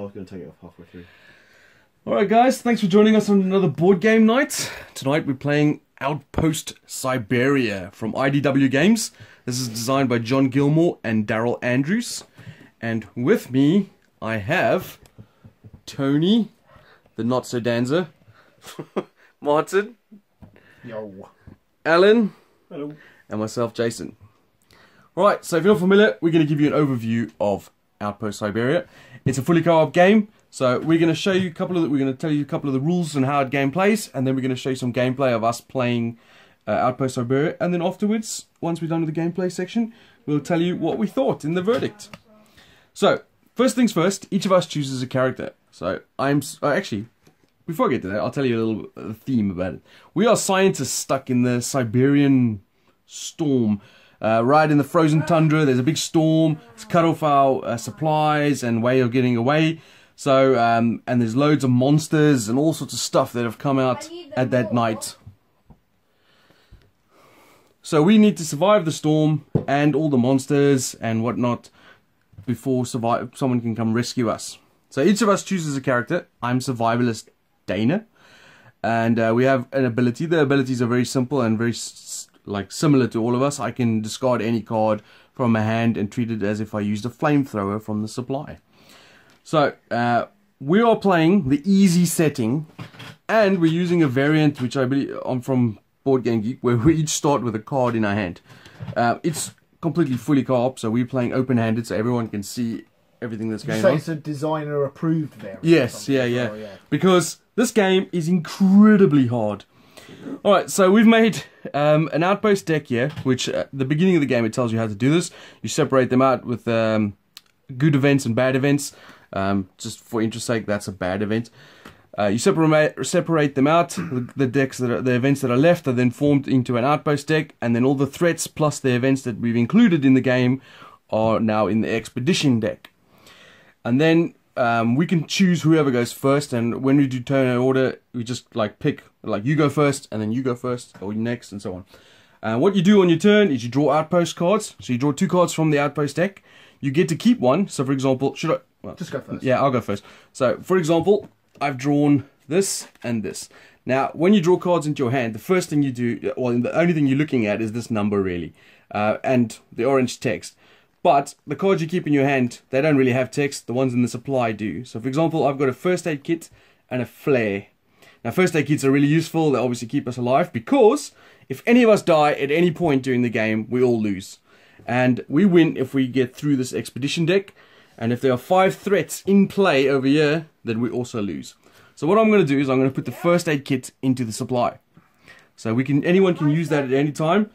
was going to take it off halfway through. Alright guys, thanks for joining us on another board game night. Tonight we're playing Outpost Siberia from IDW Games. This is designed by John Gilmore and Daryl Andrews. And with me, I have Tony, the not-so-dancer, Martin, Yo. Alan, Hello. and myself, Jason. Alright, so if you're not familiar, we're going to give you an overview of Outpost Siberia. It's a fully co-op game, so we're going to show you we're going to tell you a couple of the rules and how the game plays, and then we're going to show you some gameplay of us playing Outpost Siberia, and then afterwards, once we're done with the gameplay section, we'll tell you what we thought in the verdict. So, first things first, each of us chooses a character. So, actually, before I get to that, I'll tell you a little theme about it. We are scientists stuck in the Siberian storm. Right in the frozen tundra, there's a big storm. It's cut off our supplies and way of getting away. So, and there's loads of monsters and all sorts of stuff that have come out at that night. So we need to survive the storm and all the monsters and whatnot before someone can come rescue us. So each of us chooses a character. I'm Survivalist Dana. And we have an ability. The abilities are very simple and very similar to all of us. I can discard any card from my hand and treat it as if I used a flamethrower from the supply. So, we are playing the easy setting, and we're using a variant which I believe I'm from Boardgame Geek, where we each start with a card in our hand. It's completely fully co-op, so we're playing open-handed, so everyone can see everything that's going on. It's a designer-approved variant. Yes, yeah. Because this game is incredibly hard. Alright, so we've made an outpost deck here, which at the beginning of the game it tells you how to do this. You separate them out with good events and bad events. Just for interest's sake, that's a bad event. You separate them out. The events that are left are then formed into an outpost deck, and then all the threats plus the events that we've included in the game are now in the expedition deck. And then we can choose whoever goes first, and when we do turn order, we just pick, you go first, and then you go first, or next, and so on. What you do on your turn is you draw outpost cards. So you draw 2 cards from the outpost deck. You get to keep one. So for example, just go first. Yeah, I'll go first. So for example, I've drawn this and this. Now, when you draw cards into your hand, the first thing you do, well, the only thing you're looking at is this number really, and the orange text. But the cards you keep in your hand, they don't really have text. The ones in the supply do. So for example, I've got a first aid kit and a flare. Now first aid kits are really useful. They obviously keep us alive because if any of us die at any point during the game, we all lose. And we win if we get through this expedition deck. And if there are 5 threats in play over here, then we also lose. So what I'm going to do is I'm going to put the first aid kit into the supply. So anyone can use that at any time.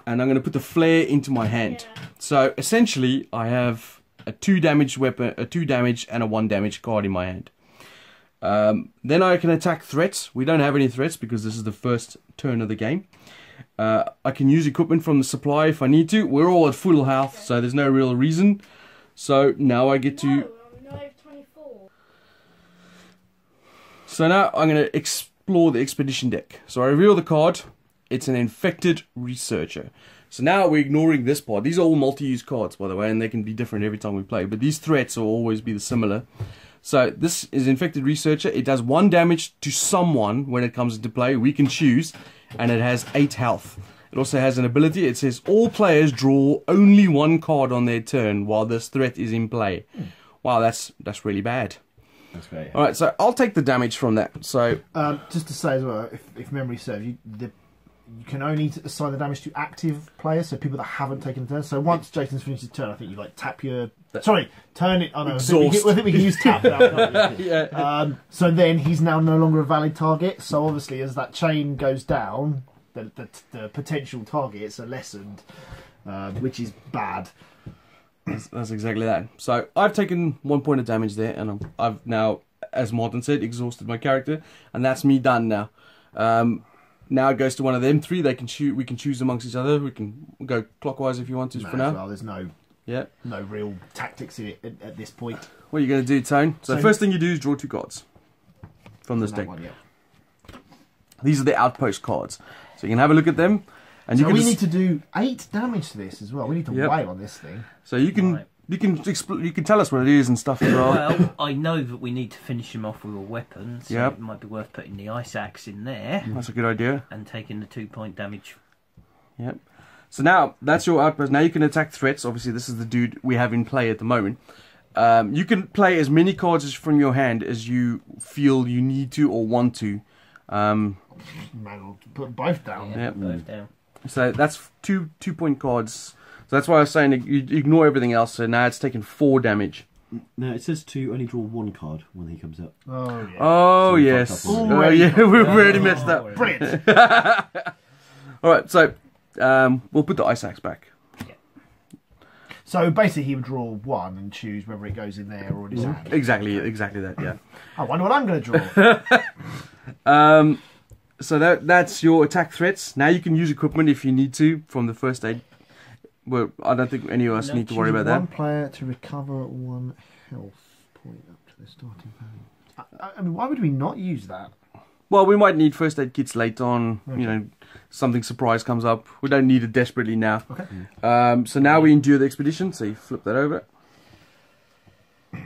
And I'm going to put the flare into my hand. So essentially, I have a 2 damage weapon, a 2 damage, and a 1 damage card in my hand. Then I can attack threats. We don't have any threats because this is the first turn of the game. I can use equipment from the supply if I need to. We're all at full health, so there's no real reason. So now I get to... No, I have 24. So now I'm going to explore the expedition deck. So I reveal the card. It's an infected researcher. So now we're ignoring this part. These are all multi-use cards, by the way, and they can be different every time we play. But these threats will always be similar. So this is infected researcher. It does 1 damage to someone when it comes into play. We can choose, and it has 8 health. It also has an ability. It says all players draw only 1 card on their turn while this threat is in play. Wow, that's really bad. That's great. All right, so I'll take the damage from that. So just to say as well, if memory serves, you can only assign the damage to active players, so people that haven't taken a turn. So once Jason's finished his turn, I think you tap your... turn it... Oh no, exhaust. I think we can use tap now. yeah. So then he's now no longer a valid target. So obviously as that chain goes down, the potential targets are lessened, which is bad. That's exactly that. So I've taken 1 point of damage there, and I've now, as Martin said, exhausted my character, and that's me done now. Now it goes to one of them 3. They can choose. We can choose amongst each other. We can go clockwise if you want to for now. Well, there's no real tactics in it at this point. What are you going to do, Tone? So first thing you do is draw 2 cards from this deck. These are the outpost cards. So you can have a look at them. And so we need to do 8 damage to this as well. We need to weigh on this thing. So you can You can you can tell us what it is and stuff as well. Well, I know that we need to finish him off with a weapon, so Yep. it might be worth putting the ice axe in there That's a good idea. and taking the 2-point damage. Yep. So now that's your outpost. Now you can attack threats. Obviously, this is the dude we have in play at the moment. You can play as many cards from your hand as you feel you need to or want to. Man, I'll put both down. Yeah, Yep. both down. So that's 2-point cards. So that's why I was saying you ignore everything else. So now it's taken 4 damage. No, it says to only draw 1 card when he comes up. Oh, yeah. Oh So we yes. fucked up Oh already. yeah, we've already messed up. Brilliant. All right, so we'll put the ice axe back. So basically, he would draw 1 and choose whether it goes in there or in his hand. Exactly that. Yeah. I wonder what I'm going to draw. So that's your attack threats. Now you can use equipment if you need to from the first aid. Well, I don't think any of us need to worry about One that. player to recover 1 health point up to the starting value. I mean, why would we not use that? Well, we might need first aid kits later on. Okay. You know, something surprise comes up. We don't need it desperately now. Okay. So now we endure the expedition. So you flip that over.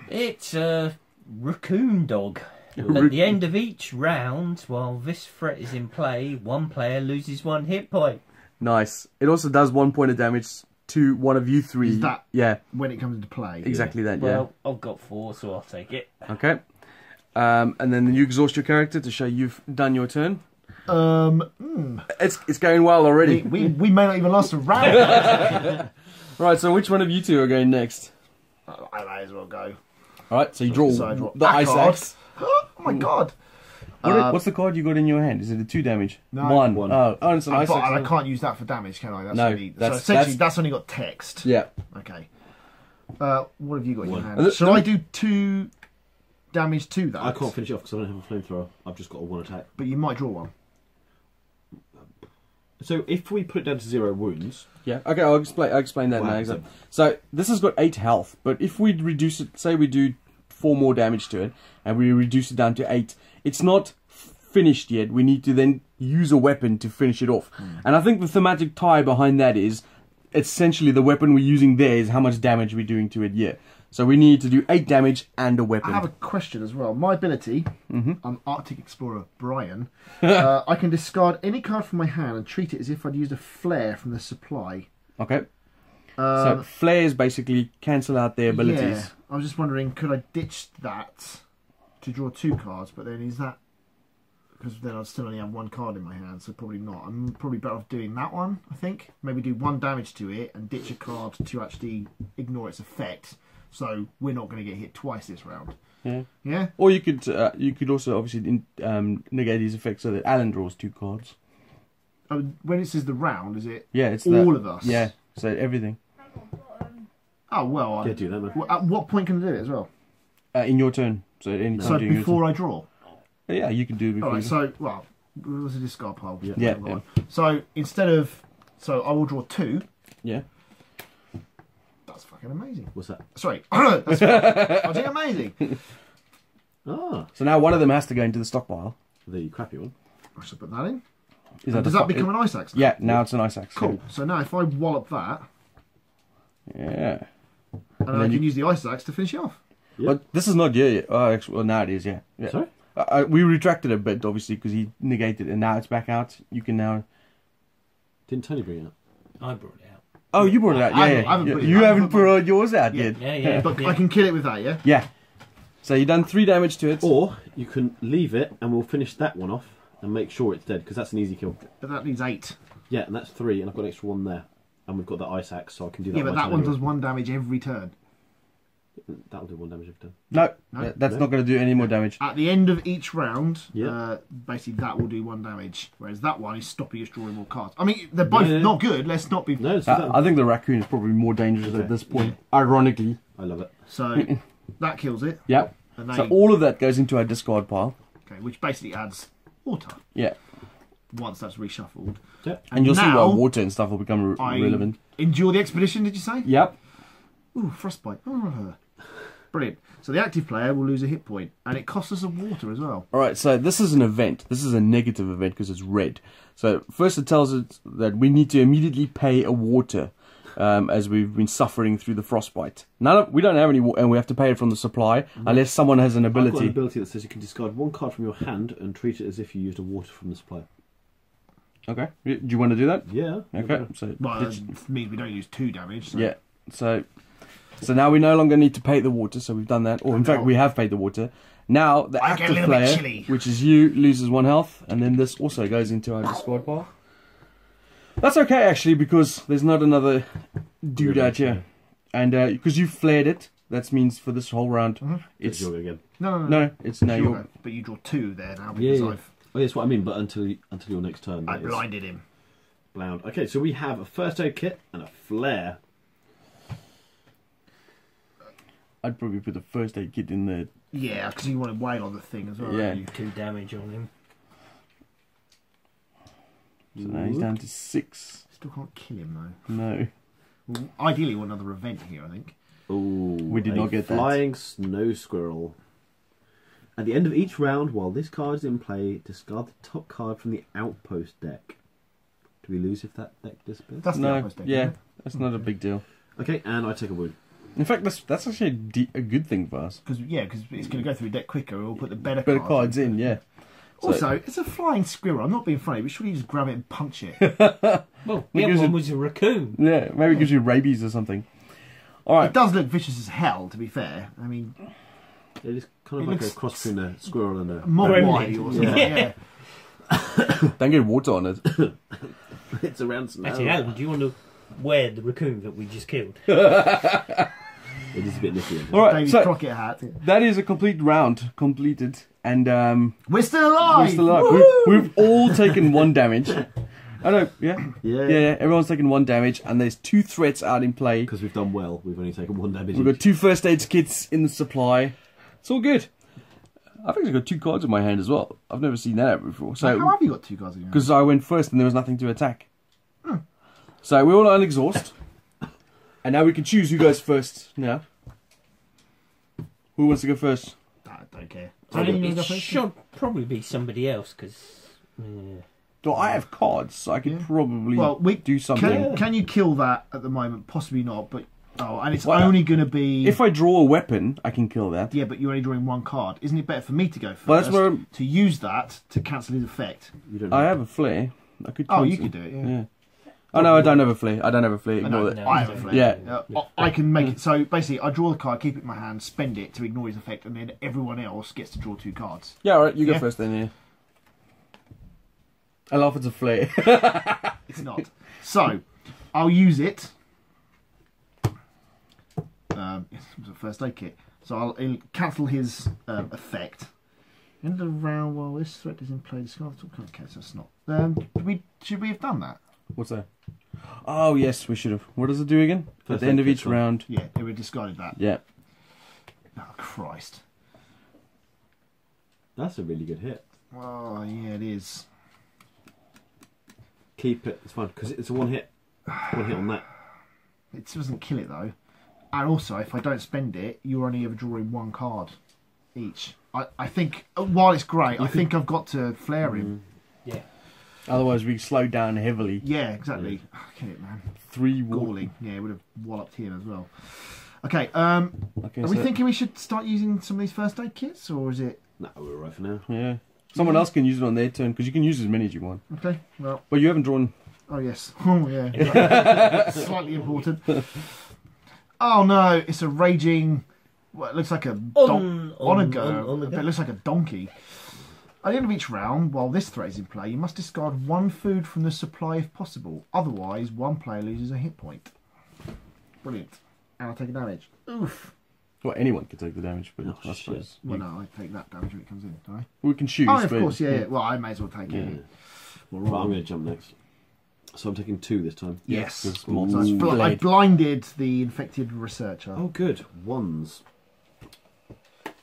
It's a raccoon dog. Rac- At the end of each round, while this threat is in play, one player loses 1 hit point. Nice. It also does 1 point of damage to one of you 3. Is that- Yeah, When it comes into play. exactly that. Yeah. Well, I've got 4, so I'll take it. Okay. And then you exhaust your character to show you've done your turn. It's going well already. We may not even last a round. Right, so which one of you 2 are going next? I may as well go. Alright, so you draw So I draw the a ice card. axe. Oh my god. What's the card you got in your hand? Is it a 2 damage? No. 1. One. Oh, it's an ice But axe. I can't use that for damage, can I? That's No, only, that's- so essentially, that's- that's only got text. Yeah. Okay. What have you got in your One. hand? Shall I do 2 damage to that? I can't finish it off because I don't have a flamethrower. I've just got a 1 attack. But you might draw 1. So if we put it down to 0 wounds, Yeah. Okay, I'll explain that Wow, now. Exactly. So this has got 8 health, but if we reduce it, say we do 4 more damage to it, and we reduce it down to 8, it's not finished yet. We need to then use a weapon to finish it off. And I think the thematic tie behind that is essentially the weapon we're using there is how much damage we're doing to it. Yeah. So we need to do 8 damage and a weapon. I have a question as well. My ability, I'm Arctic Explorer Brian. I can discard any card from my hand and treat it as if I'd used a flare from the supply. Okay. So flares basically cancel out their abilities. Yeah, I was just wondering, could I ditch that to draw 2 cards? But then is that... Because then I'd still only have 1 card in my hand, so probably not. I'm probably better off doing that one, I think. Maybe do 1 damage to it and ditch a card to actually ignore its effect. So we're not going to get hit twice this round. Yeah. Yeah? Or you could also obviously negate his effect so that Alan draws 2 cards. Oh, when it says the round, is it Yeah, it's all that. of us? Yeah. So everything Hang on, but, Oh, well, yeah, do that, man. at what point can I do it as well? in your turn. So any time So during your before I draw? turn. Yeah, you can do it before. Alright, you- so, well, what's a discard pile? Yeah. Yeah, Right. So, instead of... So, I will draw 2. Yeah. That's fucking amazing. What's that? Sorry. That's fucking amazing. Ah, So now one of them has to go into the stockpile. the crappy one. I should put that in. Is Does the that become an ice axe now? Yeah, now it's an ice axe. Cool. So now if I wallop that, Yeah. and I then can use the ice axe to finish it off. Yeah. But this is not yet. Oh, actually, well, now it is. Yeah. Yeah. Sorry? We retracted a bit, obviously, because he negated it, and now it's back out. You can now. Didn't Tony bring it up? I brought it out. Oh, you brought it out. I Yeah, haven't yeah. put it You out. haven't put yours out Yeah. yet. Yeah. But yeah. I can kill it with that, yeah? Yeah. So you've done 3 damage to it. Or you can leave it and we'll finish that one off and make sure it's dead because that's an easy kill. But that needs 8. Yeah, and that's 3, and I've got an extra 1 there. And we've got that ice axe, so I can do that. Yeah, but my that turn one anyway. does 1 damage every turn. That'll do 1 damage every turn. No, No? that's not going to do any more damage. At the end of each round, Yeah. basically that will do 1 damage, whereas that one is stopping us drawing more cards. I mean, they're both Yeah. not good. Let's not be. No, it's that. I think the raccoon is probably more dangerous at this point. Ironically. I love it. So that kills it. Yep. And then, So all of that goes into our discard pile. okay, which basically adds water Yeah. once that's reshuffled. Yeah. And you'll see now, why water and stuff will become I relevant. endure the expedition. Did you say? Yep. Ooh, frostbite. Brilliant. So the active player will lose a hit point, and it costs us a water as well. Alright, so this is an event. This is a negative event because it's red. So first it tells us that we need to immediately pay a water. as we've been suffering through the frostbite. We don't have any, and we have to pay it from the supply unless someone has an I've got an ability. ability that says you can discard one card from your hand and treat it as if you used a water from the supply. Okay, do you want to do that? Yeah. Okay, so Well, it means we don't use 2 damage. So. yeah, so now we no longer need to pay the water, so we've done that. Or in fact, we have paid the water. Now the I get a active little bit player, chilly. which is you, loses 1 health, and then this also goes into our discard pile. That's okay actually, because there's not another dude out here, and because you flared it, that means for this whole round, It's your go again. No. it's now Sure, your. but you draw 2 there now because Yeah. I've Oh, that's what I mean, but until your next turn. I that is blinded him. Blound. Okay, so we have a first aid kit and a flare. I'd probably put the first aid kit in there. Yeah, because you want to wail on the thing as well. Yeah. don't you? 2 damage on him. So now he's down to 6. Still can't kill him though. No. Well, ideally, you want another event here, I think. Ooh, We did not get that. Flying snow squirrel. At the end of each round, while this card is in play, discard the top card from the Outpost deck. Do we lose if that deck disappears? That's the No, outpost deck. yeah, isn't it? that's not a big deal. Okay, and I take a wound. In fact, that's actually a good thing for us. Because it's going to go through the deck quicker. We'll put the better Cards in, yeah. So- Also, it's a flying squirrel. I'm not being funny, but surely you just grab it and punch it. Well, It the gives other one it- was a raccoon. Yeah, maybe it gives you rabies or something. All It right. does look vicious as hell, to be fair. I mean, It is kind of It like a looks- cross between a squirrel and a... Mogwai or something. Yeah. Yeah. Don't get water on it. It's around snow. Actually, Alan, do you want to wear the raccoon that we just killed? It is a bit nippy. All right, Davy so Crockett hat. that is a complete round completed, and We're still alive! we're still alive. Woohoo! We've all taken 1 damage. I know, yeah. Yeah. Yeah, everyone's taken 1 damage, and there's 2 threats out in play. Because we've done well, we've only taken 1 damage. We've got each. 2 first aid kits in the supply. It's all good. I've actually got 2 cards in my hand as well. I've never seen that before. How So have you got 2 cards in your hand? because I went first and there was nothing to attack. So we're all on exhaust, and now we can choose who goes first. Now, who wants to go first? I don't care. It should probably be somebody else, because... Well, I have cards, so I could Yeah. probably Well, do something. Can you kill that at the moment? Possibly not, but... Oh, and it's Well, only going to be... If I draw a weapon, I can kill that. Yeah, but you're only drawing 1 card. Isn't it better for me to go first? Well, that's where I'm- to use that to cancel his effect. You don't I know. have a flare. I could. Oh, you cancel. could do it, yeah. Yeah. Oh no, I don't have a flare. I don't have a flare. I Ignore know, that. No. I have a flare. Yeah. I can make it. So basically, I draw the card, keep it in my hand, spend it to ignore his effect, and then everyone else gets to draw 2 cards. Yeah, all right. You go Yeah. first then. Yeah. I laugh it's a flare. It's not. So, I'll use it. It's a first aid kit. So I'll cancel his effect. End of the round while this threat is in play. Discard. Okay, so it's not. Should we have done that? What's that? Oh yes, we should have. What does it do again? At First the end aid of kit's each on. round. Yeah, we discarded that. Yeah. Oh Christ. That's a really good hit. Oh yeah, it is. Keep it, it's fine, because it's a 1 hit. 1 hit on that. It doesn't kill it though. And also, if I don't spend it, you're only ever drawing 1 card each. I think, while it's great, I think I've got to flare him. Yeah. Otherwise, we slow down heavily. Yeah, exactly. Get it, man. 3 water. Galling. Yeah, it would have walloped him as well. Okay, Okay, are we thinking we should start using some of these first aid kits, or is it... No, we're alright for now. Yeah. Someone else can use it on their turn because you can use as many as you want. Okay, well... But you haven't drawn. Oh, yes. Oh, yeah. Slightly important. Oh, no, it's a raging... Well, it looks like a... It looks like a donkey. At the end of each round, while this threat is in play, you must discard 1 food from the supply if possible. Otherwise, 1 player loses a hit point. Brilliant. And I'll take a damage. Oof. Well, anyone can take the damage, but Oh, I shit. suppose Well, no, I take that damage when it comes in, don't I? we can choose. Oh, of but, course, yeah. Well, I may as well take Yeah. it. Right, I'm going to jump next. So I'm taking 2 this time. Yes. With So multiple I blade. blinded the infected researcher. Oh, good. 1s.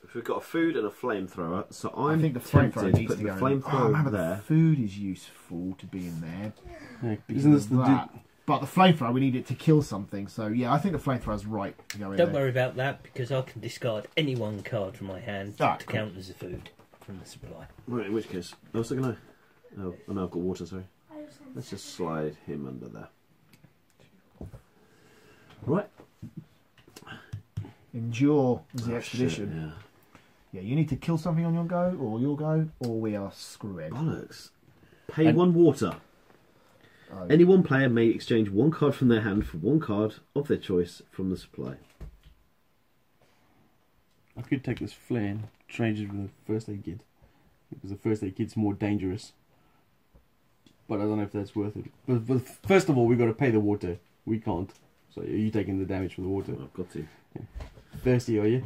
If we've got a food and a flamethrower, so I'm I think the tempted flamethrower to needs put to the go in. flamethrower remember, there. the food is useful to be in there. Yeah, because isn't this of the that. But the flamethrower, we need it to kill something. So, yeah, I think the flamethrower's right to go in Don't there. worry about that, because I can discard any 1 card from my hand Ah, to cool. count as a food from the supply. Right, in which case... Oh, so can I? Oh, no, I've got water, sorry. Let's just slide him under there. Right. Endure is the Oh, expedition. shit, Yeah, you need to kill something on your go, or we are screwed. yeah. Bollocks. Pay 1 water. Oh. Any one player may exchange 1 card from their hand for 1 card of their choice from the supply. I could take this flare and change it with the first aid kit, because the first aid kit's more dangerous. But I don't know if that's worth it. But first of all, we got to pay the water. We can't. So you taking the damage from the water? I've got to. Thirsty, are you?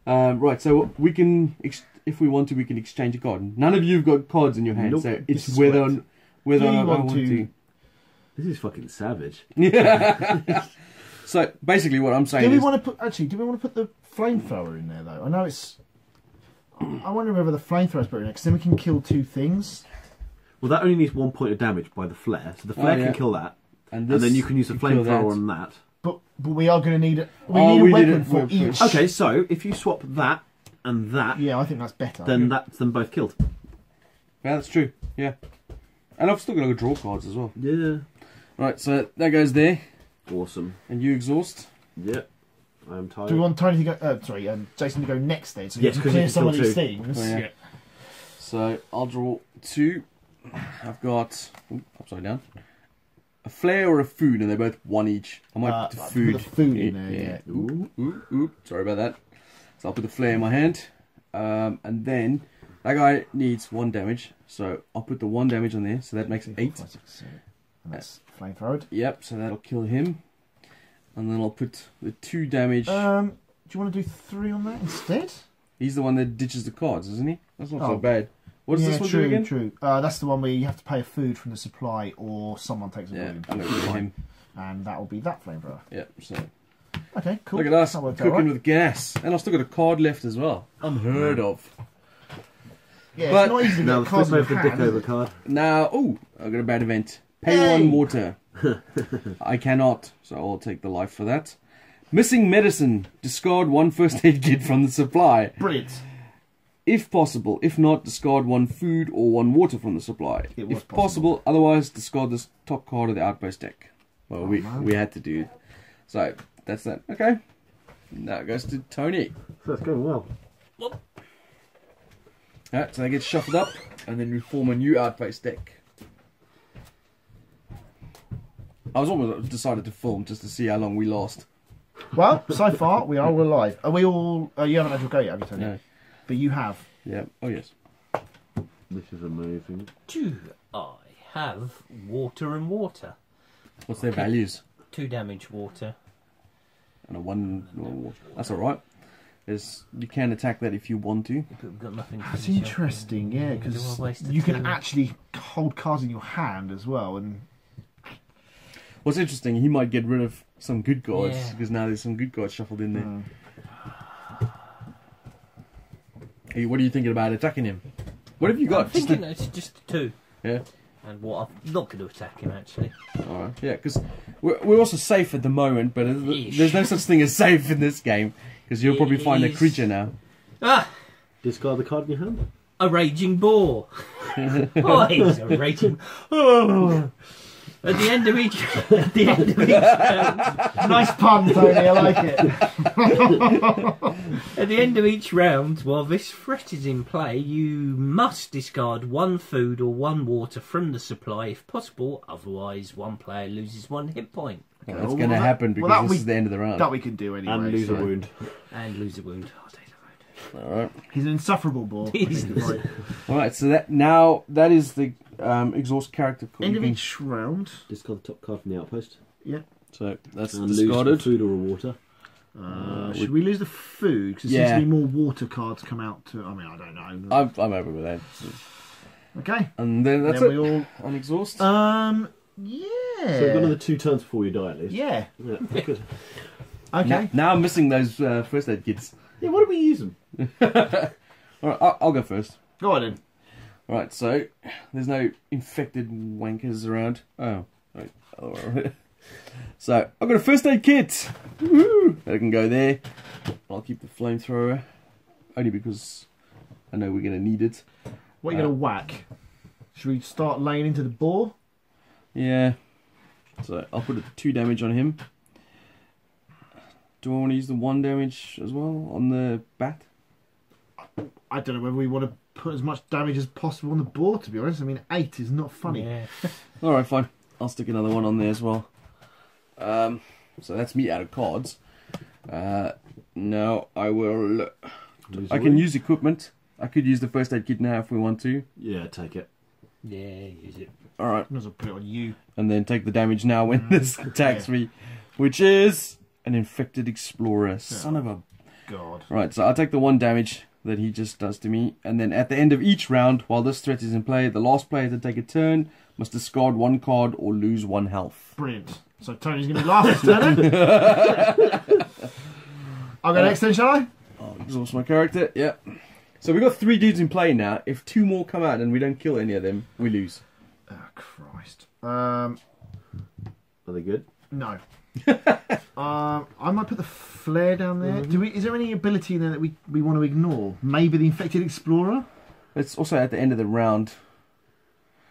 Right. So we can, if we want to, we can exchange a card. None of you've got cards in your hand, Nope. so it's This is whether correct. whether Do or you not I want want to- to. This is fucking savage. Yeah. So basically, what I'm saying Do we is, want to put the flamethrower in there though? I know it's. I wonder whether the flamethrower's better in there because then we can kill 2 things. Well, that only needs 1 point of damage by the flare, so the flare yeah. can kill that, and and then you can use the you kill that. flamethrower on that. But we are going to need we Oh, need we a did weapon it for with- each. Okay, so if you swap that and that, Yeah, I think that's better. then that's them both killed. Yeah, that's true. Yeah, and I've still got to draw cards as well. Yeah. Right, so that goes there, Awesome. and you exhaust. Yep. I'm tired. Do we want Tony to go? Jason to go next then, so Yes, you 'cause can you clear can some of kill these 2. things. Oh, yeah. So I'll draw 2. I've got upside down a flare or a food, and they're both 1 each. I might put the Put food. the food in there. Yeah. Ooh. Sorry about that. So I'll put the flare in my hand, and then that guy needs 1 damage. So I'll put the 1 damage on there. So that makes 8. 5, 6, 7. And that's flamethrowered. Yep. So that'll kill him, and then I'll put the 2 damage. Do you want to do 3 on that instead? He's the one that ditches the cards, isn't he? That's not so Oh. bad. What does Yeah, this one true, do again? True. That's the one where you have to pay a food from the supply, or someone takes a Yeah, wound. I'm going to put him. And that will be that flamethrower. Yeah. So Okay, cool. look at us That worked out cooking right. with gas, and I've still got a card left as well. Unheard of. Yeah, but- it's not easy to Now, get cards flip in over your the dick hand. over card. Now, I've got a bad event. Pay Hey! 1 water. I cannot, so I'll take the life for that. Missing medicine. Discard 1 first aid kit from the supply. Brilliant. If possible. If not, discard 1 food or 1 water from the supply. It was If possible, otherwise discard this top card of the Outpost deck. Well, man. we had to do. So, that's that. Okay. Now it goes to Tony. So that's going well. Alright, so they get shuffled up, and then we form a new Outpost deck. I was almost decided to film just to see how long we last. Well, so far we are all alive. Are we all? You haven't had your go yet, have you, Tony? No. But you have. Yeah. Oh yes. This is amazing. Do I have water and water? What's their values? 2 damage water. And a 1 normal water. That's all right. You can attack that if you want to. But we've got nothing to That's finish off. interesting, yeah, Do because I waste a you can 2? actually hold cards in your hand as well, and What's interesting, he might get rid of some good cards Yeah. because now there's some good cards shuffled in there. Hmm. Hey, what are you thinking about attacking him? What have you I'm got? Just thinking it's just 2. Yeah. And what I'm not going to attack him actually. All right. Yeah, because we're also safe at the moment, but Yeesh. there's no such thing as safe in this game because you'll probably find a Yeesh. creature now. Ah! Discard the card in your hand. A raging boar. Oh, he's a raging. Oh. At the end of each round, nice pun, Tony. I like it. at the end of each round, while this threat is in play, you must discard 1 food or 1 water from the supply if possible. Otherwise, 1 player loses 1 hit point That's well, going to that- happen because well, that this we- is the end of the round. That we can do anyway. And lose a so. wound. and lose a wound. Oh, take the wound. All right. He's an insufferable ball. He's Right. All right. So that is the exhaust character. End of You can- each round. Discard the top card from the outpost. So that's And lose a discarded. food or a water. Should we lose the food? Because it Yeah. seems to be more water cards come out to. I mean, I don't know. I'm over with that. Okay. And then that's then it. we all. On exhaust. Yeah. So we've got another 2 turns before you die at least. Yeah. Yeah, good. Okay. Now I'm missing those first aid kits. Yeah, what do we use them? All right, I'll go first. Go on then. All right, so there's no infected wankers around. Oh, right. So I've got a first aid kit. Woo! That can go there. I'll keep the flamethrower only because I know we're going to need it. What are you going to whack? Should we start laying into the boar? Yeah. So I'll put 2 damage on him. Do I want to use the 1 damage as well on the bat? I don't know whether we want to put as much damage as possible on the board, to be honest. I mean, 8 is not funny. Yeah. Alright, fine. I'll stick another 1 on there as well. So that's me out of cards. Now I will... I can use equipment. I could use the first aid kit now if we want to. Yeah, take it. Yeah, use it. Alright. Might as well put it on you. And then take the damage now when this attacks me. Which is an infected explorer. Son of a... God. Right, so I'll take the 1 damage that he just does to me. And then at the end of each round, while this threat is in play, the last player to take a turn must discard 1 card or lose 1 health. Brilliant. So Tony's going to be last this turn, then? I'll go next then, shall I? I'll exhaust my character, yeah. So we've got 3 dudes in play now. If 2 more come out and we don't kill any of them, we lose. Oh, Christ. Are they good? No. I might put the flare down there. Is there any ability in there that we want to ignore? Maybe the infected explorer? It's also at the end of the round.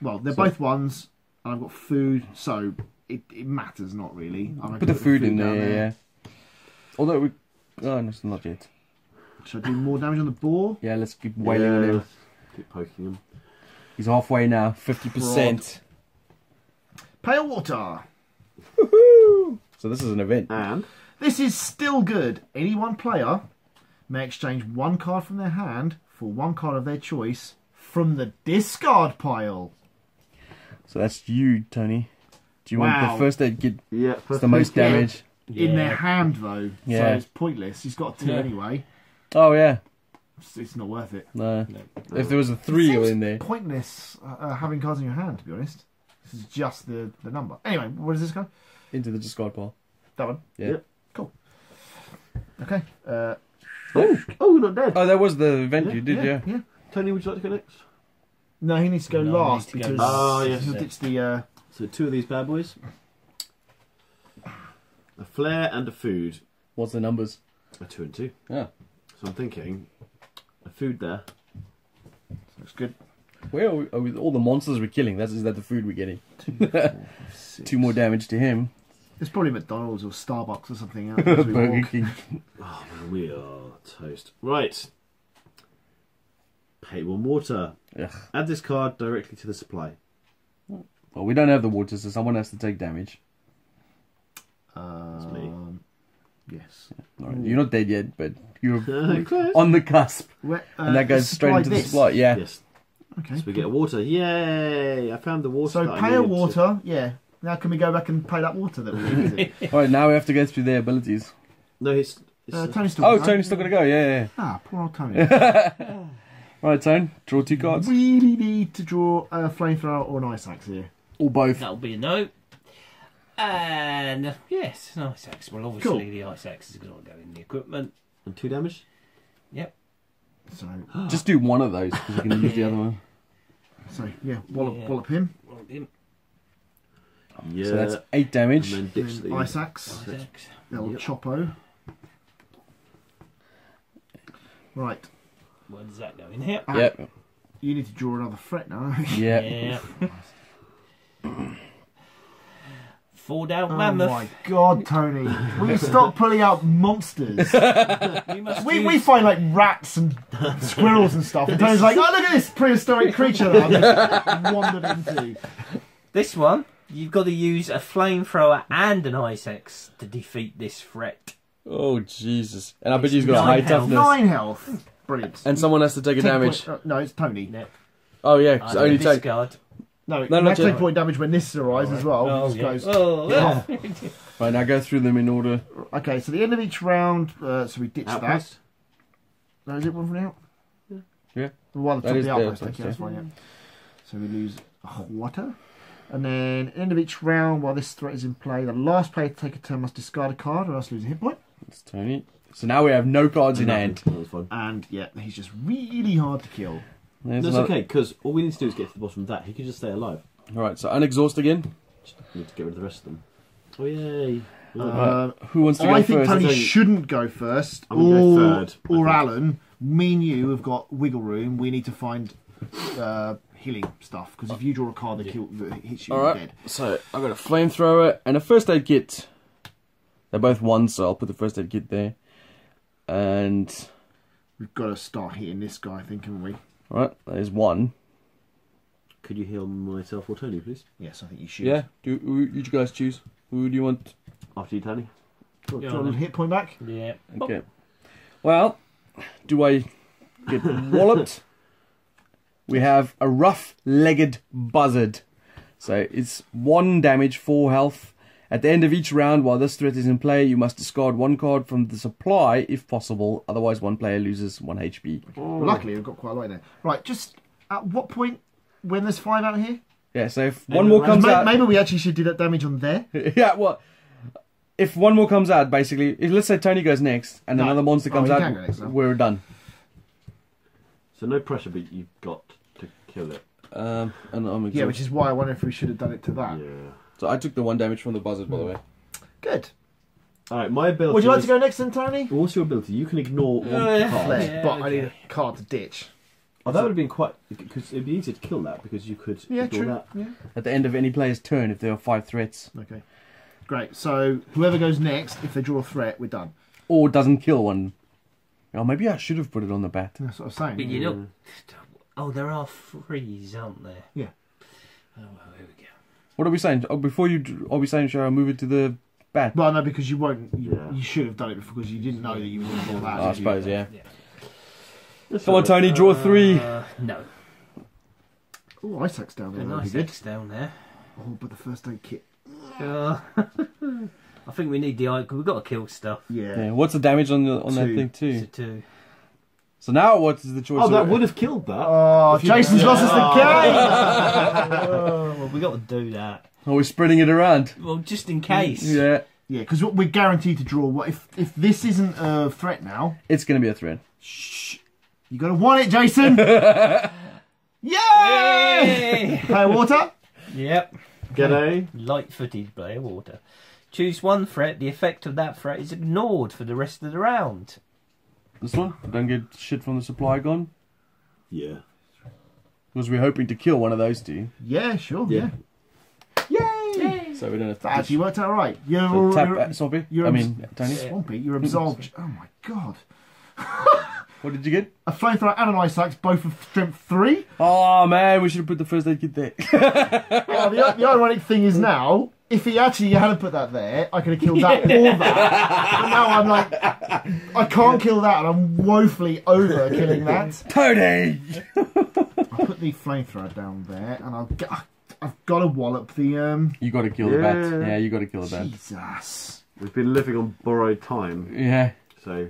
Well, they're both ones, and I've got food, so it matters not really. I Put the food in down there, yeah. Although we... Oh, no, not yet. Should I do more damage on the boar? Yeah, let's keep wailing on him. Keep poking him. He's halfway now, 50%. Pale water. Woohoo! So this is an event. And This is still good. Any one player may exchange 1 card from their hand for 1 card of their choice from the discard pile. So that's you, Tony. Do you want the first aid kit? yeah, It's the most damage. In their hand, though. Yeah. So it's pointless. He's got 2 anyway. Oh, yeah. It's not worth it. No. If there was a 3 Seems in there. pointless having cards in your hand, to be honest. This is just the number. Anyway, what is this card? Into the discard pile. That one? Yeah. Yep. Cool. Okay. Oh, not dead. Oh, that was the event Yeah, you did, yeah. Yeah. Tony, would you like to go next? No, he needs to go No, he last needs to go because last. Oh, yes. he'll ditch the... So 2 of these bad boys. A flare and a food. What's the numbers? A 2 and 2. Yeah. So I'm thinking a food there. Looks good. Where are we, with all the monsters we're killing? Is that the food we're getting? 2, 4, 6. 2 more damage to him. It's probably McDonald's or Starbucks or something else. As we Burger walk. King. Oh man, we are toast. Right. Pay 1 water. Ugh. Add this card directly to the supply. Well, we don't have the water, so someone has to take damage. It's me. Yes. All right, you're not dead yet, but you're Close. on the cusp. Where, And that goes straight into the this. supply. Yeah. Yes. Okay. So we get a water. Yay! I found the water. So that I pay a needed to- water, yeah. Now can we go back and pay that water that we needed? All right, now we have to go through their abilities. No, it's Tony's still Oh, going. Tony's still going to go. Yeah, Ah, poor old Tony. yeah. All right, Tone, draw 2 cards. Really need to draw a flamethrower or an ice axe here. Or both. That'll be a no. And yes, an ice axe. Well, obviously Cool. the ice axe is going to go in the equipment. and 2 damage. Yep. So, Just do one of those because you can use the other one. yeah, wallop him. Well, him. Yeah. So that's 8 damage. And then ditch Then the ice axe. Ice axe. Little Yep. choppo. Right. Where does that go in here? Yep. You need to draw another threat now. Yeah. Yeah. 4 down Oh mammoth. my god, Tony. Will you stop pulling out monsters? We must we use- find like rats and squirrels and stuff. And Tony's like, oh, look at this prehistoric creature that I've just wandered into. This one, you've got to use a flamethrower and an ice axe to defeat this threat. Oh, Jesus. And I bet It's he's got a 9 high health. toughness. 9 health. Brilliant. And someone has to take a 10 damage. point- no, it's Tony. No, Oh, yeah, 'cause only take... discard. No, No, you not have to take yet. point damage when this arrives as well. Oh, It just yeah. goes- Oh, Yeah. yeah. Right, now go through them in order. Okay, so the end of each round, so we ditch Outpost. that. No, is it one from the out? Yeah. Well, the That top of is the the outpost. outpost, Okay, that's fine, yeah. So we lose a water. And then, end of each round, while this threat is in play, the last player to take a turn must discard a card or else lose a hit point. It's Tony. So now we have no cards in No, hand. That was fun. And, yeah, he's just really hard to kill. There's That's another- okay, because all we need to do is get to the bottom of that. He could just stay alive. Alright, so unexhaust again. Just need to get rid of the rest of them. Oh, yay. Who wants to go I think first? Tony think- shouldn't go first. I'm gonna go third, I Or think. Alan. Me and you have got wiggle room. We need to find healing stuff. Because if you draw a card that hits you, All you're right. dead. So I've got a flamethrower and a first aid kit. They're both ones, so I'll put the first aid kit there. And We've got to start hitting this guy, I think, haven't we? all right, there's one. Could you heal myself or Tony, please? Yes, I think you should. Yeah. Who you guys choose? Who do you want? After you, Tony. Do you want a hit point back? Yeah. Okay. Well, do I get walloped? We have a rough-legged buzzard. So it's 1 damage, 4 health. At the end of each round, while this threat is in play, you must discard 1 card from the supply if possible. Otherwise, 1 player loses 1 HP. Well, luckily, we've got quite a lot in there. Right, just at what point when there's 5 out here? Yeah, so if one more comes out... Maybe we actually should do that damage on there. Yeah, well... If one more comes out, basically... Let's say Tony goes next, and another monster comes he out, can go next, no? we're done. So no pressure, but you've got to kill it. And I'm Yeah, which is why I wonder if we should have done it to that. Yeah. So I took the 1 damage from the buzzard, by the way. Good. Alright, my ability Would you like is- to go next then, Tony? What's your ability? You can ignore one card. Yeah, But I okay. need a card to ditch. Oh, that would have been quite... Because it'd be easier to kill that, because you could Yeah, ignore true. that. Yeah. At the end of any player's turn, if there are 5 threats. Okay. Great. So whoever goes next, if they draw a threat, we're done. Or doesn't kill one. Oh, maybe I should have put it on the bat. That's what I was saying. But you know, oh, there are 3s, aren't there? Yeah. Oh, well, here we go. What are we saying? Oh, before you... Are we saying, shall I move it to the bat? Well, no, because you won't. Yeah. You should have done it because you didn't know that you were going to draw that. I did you? suppose, yeah. Let's Come on, have Tony, draw 3. No. Oh, Isaac's down there. A That'd nice be good. X down there. Oh, but the first aid kit. I think we need the eye. We've got to kill stuff. Yeah, what's the damage on that 2. thing, too? So 2. So now what is the choice? Oh, that would have killed that. Oh, If you- Jason's lost us the game. Oh, well, we got to do that. Are we spreading it around? Well, just in case. Yeah. Yeah, because we're guaranteed to draw. What if this isn't a threat now? It's going to be a threat. Shh. You gotta want it, Jason. Yay! Yay! Play water. Yep. Get a... Light-footed player water. Choose 1 threat. The effect of that threat is ignored for the rest of the round. This one? Don't get shit from the supply gone? Yeah. Because we're hoping to kill one of those 2. Yeah, sure. Yeah. Yeah. Yay! So we don't have to... That actually worked out right. You're, So tap you're, Soppy? you're I mean, Tony? Swampy. You're absolved. Oh my god. What did you get? A flamethrower and an ice axe, both of strength 3. Oh, man, we should have put the first aid kit there. Oh, the ironic thing is now, if he actually hadn't put that there, I could have killed that or that. But now I'm like, I can't kill that, and I'm woefully over killing that. Tony! I'll put the flamethrower down there, and I've got to wallop the You got to kill the bat. Yeah. Yeah, you got to kill the bat. Jesus. We've been living on borrowed time, Yeah. so...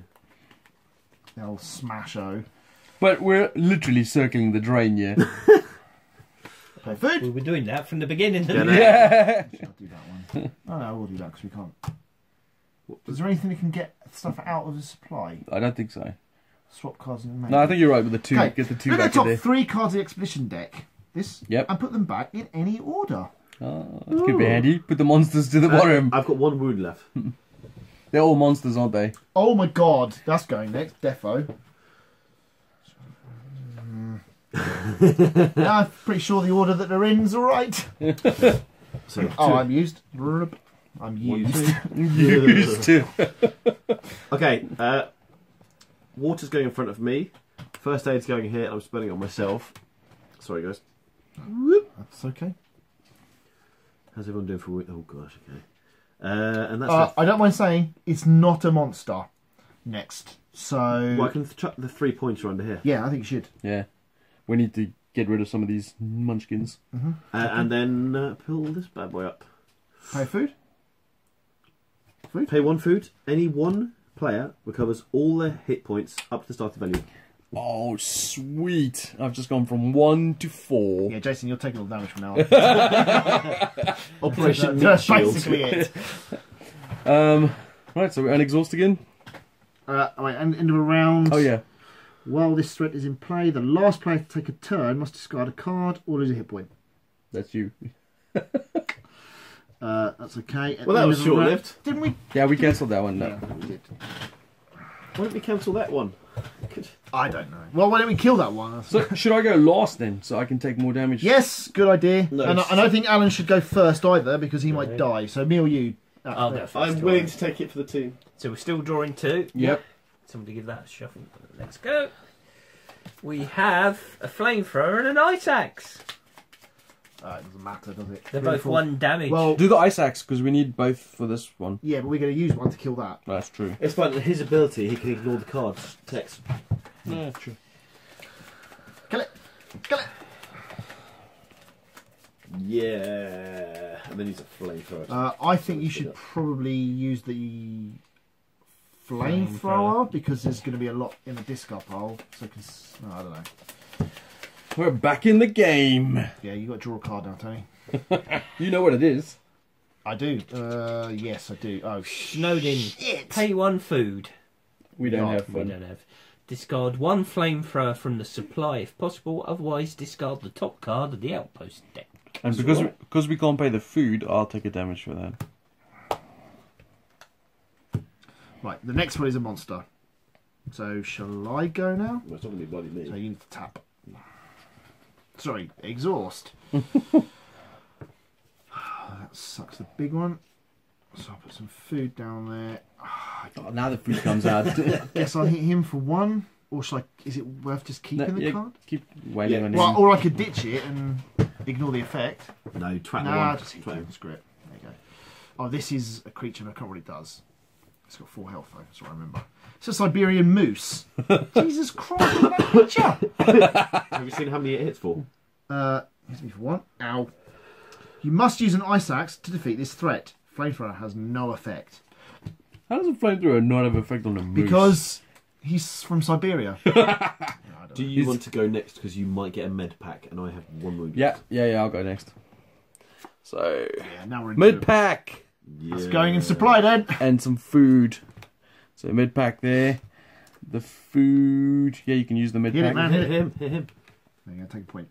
The old smash-o. But we're literally circling the drain, yeah. Play food. We were doing that from the beginning. Get didn't we? it. Yeah. I'll do that one. Oh no, we'll do that because we can't. Is there anything that can get stuff out of the supply? I don't think so. Swap cards in the main. No, I think you're right with the 2. Okay. Get the 2 Look at back the in top there. 3 cards of the expedition deck. This. Yep. And put them back in any order. Oh, that could be handy. Put the monsters to the bottom. I've got 1 wound left. They're all monsters, aren't they? Oh my god, that's going next. Defo. Yeah, I'm pretty sure the order that they're in is alright. So, Oh, 2. I'm used. I'm used. Used to. Okay, water's going in front of me. First aid's going here. I'm spending it on myself. Sorry, guys. That's okay. How's everyone doing for... Oh, gosh, okay. And that's... I don't mind saying it's not a monster. Next. So. Well, I can chuck the 3-pointer under here. Yeah, I think you should. Yeah. We need to get rid of some of these munchkins. And then pull this bad boy up. Pay food? Pay 1 food. Any 1 player recovers all their hit points up to the starting value. Oh, sweet. I've just gone from 1 to 4. Yeah, Jason, you're taking all the damage from now on. Operation That's Meat Shield. basically it. Right, so we're unexhaust again? Alright, end of a round. Oh, yeah. While this threat is in play, the last player to take a turn must discard a card or lose a hit point. That's you. That's okay. At Well, the that end was of a round- short-lived. Didn't we? Yeah, we cancelled that one. No. Yeah, we did. Why don't we cancel that one? I don't know. Well, why don't we kill that one? So should I go last then, so I can take more damage? Yes, good idea. No, and I don't think Alan should go first either because he might No. die. So me or you? I'll go first. I'm willing to take it for the team. So we're still drawing 2. Yep. Somebody give that a shuffle. Let's go. We have a flamethrower and an ice axe. It doesn't matter, does it? They're both 1 damage. Well, Do the ice axe because we need both for this one. yeah, but we're going to use one to kill that. That's true. It's fine. His ability, he can ignore the cards text. Yeah, true. Kill it. Kill it. Yeah, and then he's a flamethrower. I think you should probably use the flamethrower because there's going to be a lot in the discard pile. So, I don't know. We're back in the game. Yeah, you got to draw a card now, Tony. You know what it is. I do. Yes, I do. Oh, Snowden. Pay 1 food. We don't have We fun. don't have. Discard 1 flamethrower from the supply if possible. Otherwise, discard the top card of the Outpost deck. And because we can't pay the food, I'll take a damage for that. right. The next one is a monster. So, shall I go now? Well, it's not going to be bloody me. So you need to tap. Sorry, exhaust. That sucks, the big one. So I'll put some food down there. Oh, now the food comes out. Guess I'll hit him for 1. Or shall I, is it worth just keeping the card? Keep wailing on him. Well, or I could ditch it and ignore the effect. No, twat the Nah, one. just hit Twat him. him. Screw it. There you go. Oh, this is a creature, and I can't remember what it does. It's got 4 health though, that's what I remember. It's a Siberian moose. Jesus Christ, look at that picture! Have you seen how many it hits for? Hits me for 1. Ow. You must use an ice axe to defeat this threat. Flamethrower has no effect. How does a flamethrower not have effect on a moose? Because he's from Siberia. Do you want to go next because you might get a med pack and I have 1 wound? Yeah, I'll go next. So, Yeah, now we're into mid pack Yeah. It's going in supply then. and some food. So mid pack there. The food. Yeah, you can use the mid Hit pack. it, man. Hit him, hit him. There you go, take a point.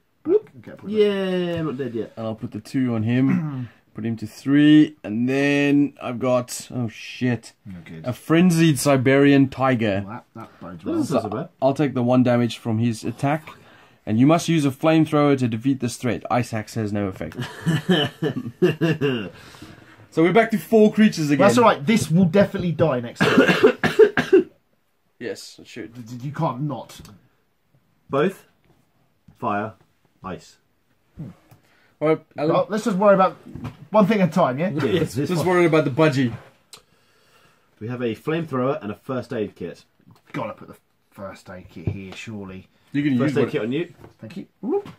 Get a point. Yeah, I'm not dead yet. And I'll put the 2 on him. Put him to 3. And then I've got, oh shit, You're good. a frenzied Siberian tiger. Well, that bodes That well. doesn't sound so bad. I'll take the 1 damage from his attack. And you must use a flamethrower to defeat this threat. Ice axe has no effect. So we're back to 4 creatures again. That's alright, this will definitely die next time. Yes, it should. You can't not. Both fire, ice. All right, Alan, Well, let's just worry about one thing at a time, yeah? Yes, just worrying about the budgie. We have a flamethrower and a first aid kit. Gotta put the first aid kit here, surely. You can use First aid what, kit on you. Thank you. Whoop.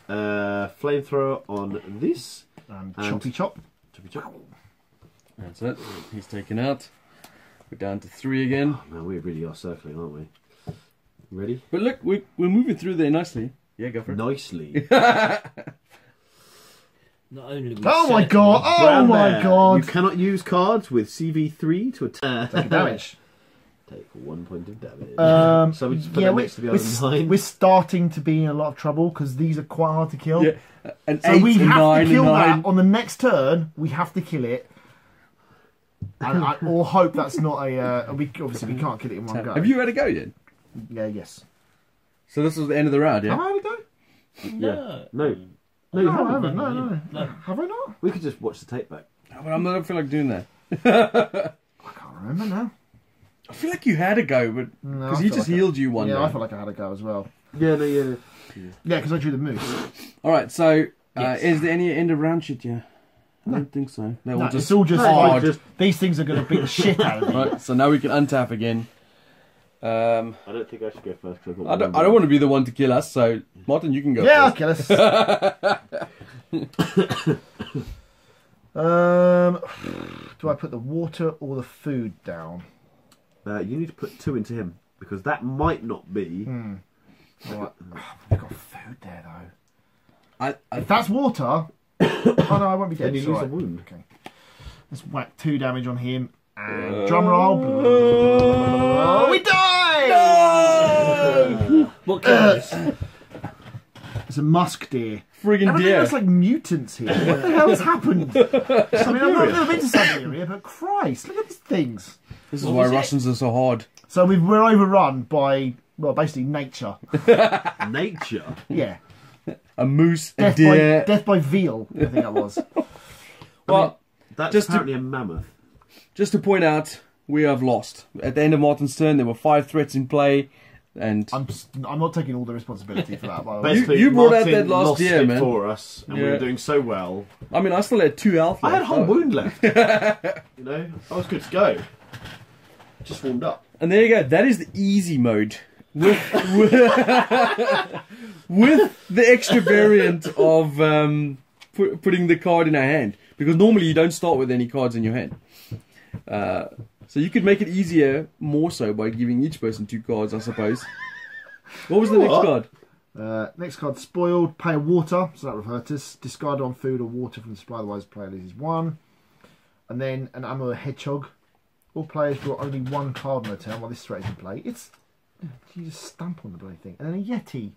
Flamethrower on this. And And- choppy chop. Choppy chop. That's it. He's taken out. We're down to 3 again. Oh, man, we really are circling, aren't we? Ready? But look, we're moving through there nicely. Yeah, go for it. Nicely. Not only we Oh my set- god! Oh Brown my bear. god! You cannot use cards with CV3 to attack. Take damage. Take 1 point of damage. So we just put yeah, that next to the other 9. we're starting to be in a lot of trouble because these are quite hard to kill. Yeah, an So 8, we a have 9, to kill a 9. that on the next turn. We have to kill it, or hope that's not a. Obviously, we can't kill it in one go. Have you had a go yet? Yeah. Yes. So this was the end of the round, Have yeah? I had a go? No. No. No, you No, I haven't. haven't. No. No. Have I not? We could just watch the tape back. But I don't feel like doing that. I can't remember now. I feel like you had a go, but No, because I he feel just like healed you one Yeah, day. I feel like I had a go as well. Yeah, no, yeah. Yeah, because I drew the moose. All right, so Yes. is there any end of round shit? Yeah, I don't think so. They're No, all just it's all just hard. like, these things are going to beat the shit out of me. Right, so now we can untap again. I don't think I should go first. Cause I don't want to be the one to kill us, so Martin, you can go Yeah, first. okay, do I put the water or the food down? You need to put 2 into him because that might not be. Right. We've got food there though. I If that's water, oh no, I won't be dead. Then you it's lose a alright. wound. Okay. Let's whack 2 damage on him and drum roll. We die! What colours? It's a musk deer. friggin' Everything deer. looks like mutants here. What the hell has happened? I mean, I've never been to Siberia, but Christ, look at these things. This is What why was it? Russians are so hard. So we're overrun by, well, basically nature. Nature. Yeah. A moose, a deer. Death by veal, I think that was. Well, That's Just to- apparently a mammoth. just to point out, we have lost. At the end of Martin's turn, there were 5 threats in play, and I'm not taking all the responsibility for that, by the way. Basically, you brought out Martin that last lost year, it man. for us, and we Yeah. were doing so well. I mean, I still had 2 health I had a left. whole wound left. You know, I was good to go. Just warmed up. And there you go. That is the easy mode. With the extra variant of putting the card in our hand. Because normally you don't start with any cards in your hand. So you could make it easier, more so, by giving each person 2 cards, I suppose. What was the next card? Next card, spoiled. Pay a water, so that reverts us. Discard on food or water from the supply, otherwise the player loses 1. And then an ammo hedgehog. All players draw only 1 card on a turn while this threat is in play. You just stamp on the bloody thing. And then a yeti.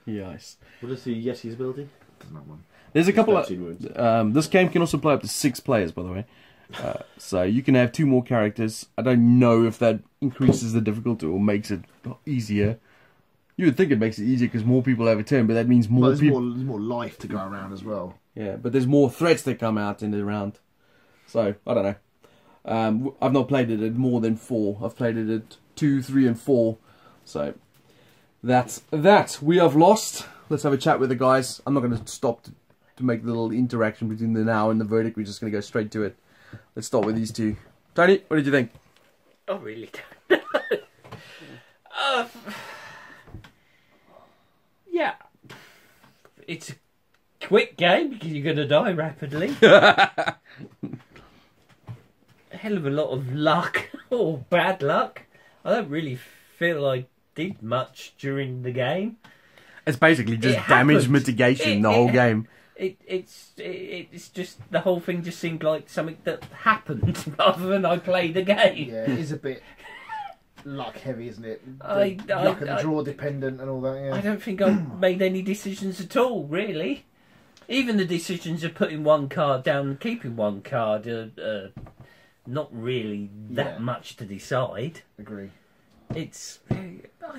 Yes. What is the Yeti's ability? Doesn't that one? There's a couple of... 13 wounds. this game can also play up to 6 players, by the way. So you can have 2 more characters. I don't know if that increases the difficulty or makes it easier. You would think it makes it easier because more people have a turn, but that means more There's people... more life to go around as well. Yeah, but there's more threats that come out in the round. So, I don't know. I've not played it at more than 4. I've played it at 2, 3 and 4. So, that's that. We have lost. Let's have a chat with the guys. I'm not going to stop to make the little interaction between the now and the verdict. We're just going to go straight to it. Let's start with these 2. Tony, what did you think? I really don't know. Yeah. It's a quick game because you're going to die rapidly. Hell of a lot of luck or bad luck. I don't really feel I did much during the game. It's basically just It damage happened. mitigation, the whole game. It's just the whole thing just seemed like something that happened rather than I played the game. Yeah, it is a bit luck heavy, isn't it? Luck and draw dependent and all that. Yeah. I don't think I made any decisions at all, really. Even the decisions of putting 1 card down and keeping 1 card are not really that much to decide. Agree. I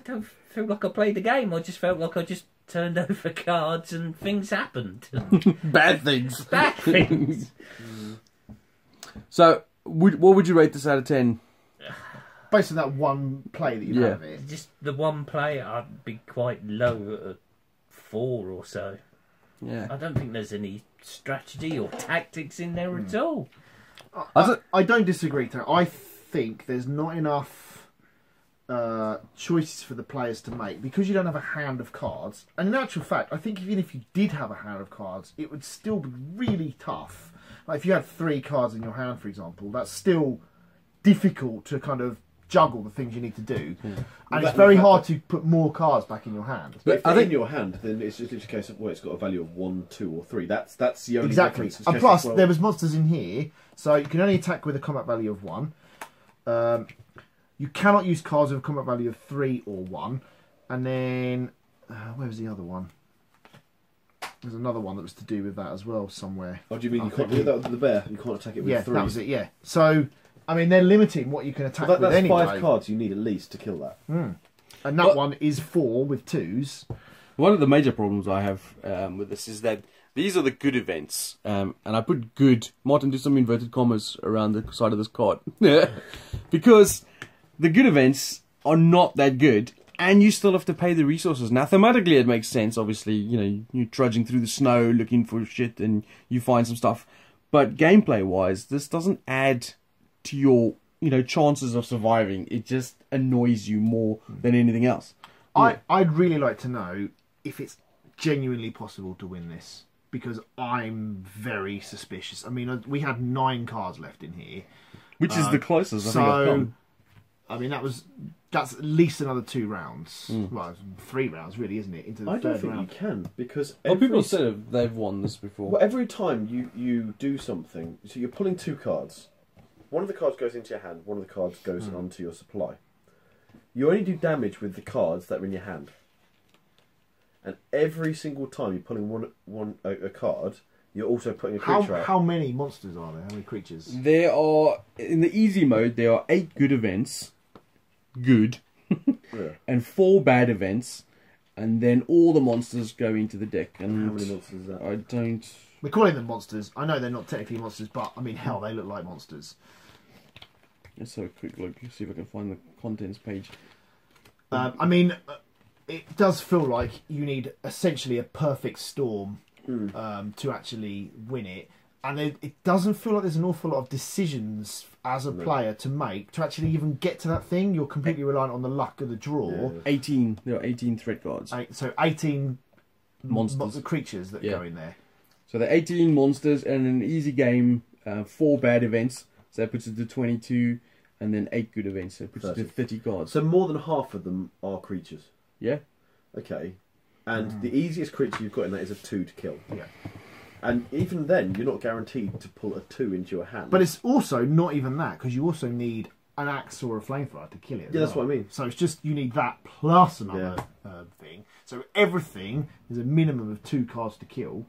don't feel like I played the game. I just felt like I just turned over cards and things happened. Bad things. Bad things. So, what would you rate this out of 10? Based on that 1 play that you Yeah. have of it. Just the 1 play, I'd be quite low at a 4 or so. Yeah. I don't think there's any strategy or tactics in there at all. I don't disagree, Tara. I think there's not enough choices for the players to make because you don't have a hand of cards. And in actual fact, I think even if you did have a hand of cards, it would still be really tough. Like if you had 3 cards in your hand, for example, that's still difficult to kind of juggle the things you need to do. And it's very hard to put more cards back in your hand. But if they're in your hand, then it's just literally a case of, well, it's got a value of 1, 2 or 3. That's the only Exactly. difference. It's And a case plus, of, well, there was monsters in here, so you can only attack with a combat value of 1. You cannot use cards with a combat value of 3 or 1. And then, where was the other one? There's another one that was to do with that as well somewhere. Oh, do you mean you can't do that with the bear? You can't attack it with 3? Yeah, that was it, yeah. So, I mean, they're limiting what you can attack Well, with that's anyway. 5 cards you need at least to kill that. And that one is 4 with 2s. One of the major problems I have with this is that these are the good events. And I put good, Martin, do some inverted commas around the side of this card. Because the good events are not that good. And you still have to pay the resources. Now, thematically, it makes sense. Obviously, you know, you're trudging through the snow looking for shit and you find some stuff. But gameplay-wise, this doesn't add to your, you know, chances of surviving. It just annoys you more than anything else. I'd really like to know if it's genuinely possible to win this. Because I'm very suspicious. I mean, we had 9 cards left in here. Which is the closest I think I've come. I mean, that's at least another 2 rounds. Well, 3 rounds, really, isn't it? Into the I don't third think round. you can, because Well, people said they've won this before. well, every time you do something, so you're pulling 2 cards. One of the cards goes into your hand, one of the cards goes onto your supply. You only do damage with the cards that are in your hand. And every single time you're pulling a card, you're also putting a creature out. How many monsters are there? How many creatures? There are, in the easy mode, there are 8 good events. good Yeah. and 4 bad events, and then all the monsters go into the deck. And How many monsters is that? I don't. We're calling them monsters. I know they're not technically monsters, but I mean, hell, they look like monsters. Let's have a quick look. See if I can find the contents page. I mean, it does feel like you need essentially a perfect storm to actually win it. And it doesn't feel like there's an awful lot of decisions as a player to make to actually even get to that thing. You're completely reliant on the luck of the draw. 18. There are 18 threat cards. So 18 Monsters. creatures that go in there. So there are 18 monsters and an easy game, 4 bad events. So that puts it to 22, and then 8 good events. So it puts it to 30 cards. So more than half of them are creatures. Yeah. Okay. And the easiest creature you've got in that is a 2 to kill. Yeah. And even then, you're not guaranteed to pull a 2 into your hand. But it's also not even that, because you also need an axe or a flamethrower to kill it. Yeah, that's what I mean. So it's just you need that plus another thing. So everything is a minimum of 2 cards to kill.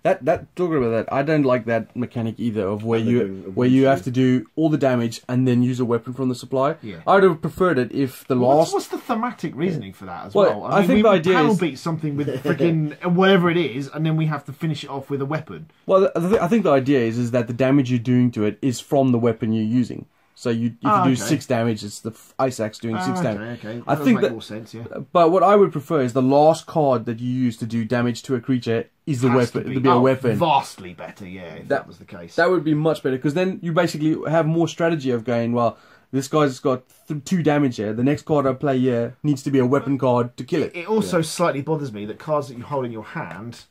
That talking about that, I don't like that mechanic either of where And they're doing a you one have to do all the damage and then use a weapon from the supply. Yeah. I would have preferred it if the last. What's the thematic reasoning for that as Well, well? I think we the idea panel is- beat something with freaking whatever it is, and then we have to finish it off with a weapon. Well, I think the idea is that the damage you're doing to it is from the weapon you're using. So if you do 6 damage, it's the ice axe doing 6 damage. Okay. I That think does make that. more sense. Yeah. But what I would prefer is the last card that you use to do damage to a creature is the Has weapon. To be a weapon. Vastly better. Yeah. If that was the case. That would be much better because then you basically have more strategy of going, well, this guy's got 2 damage here. The next card I play here needs to be a weapon card to kill it. It also slightly bothers me that cards that you hold in your hand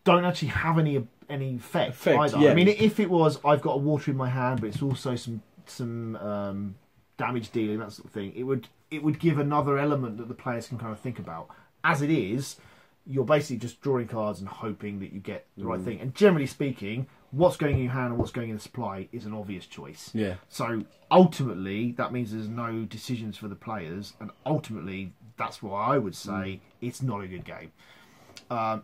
don't actually have any effect either. yeah. I mean, if it was, I've got a water in my hand, but it's also some damage dealing, that sort of thing, it would give another element that the players can kind of think about. As it is, you're basically just drawing cards and hoping that you get the right thing. And generally speaking, what's going in your hand and what's going in the supply is an obvious choice. Yeah. So ultimately, that means there's no decisions for the players, and ultimately, that's why I would say it's not a good game.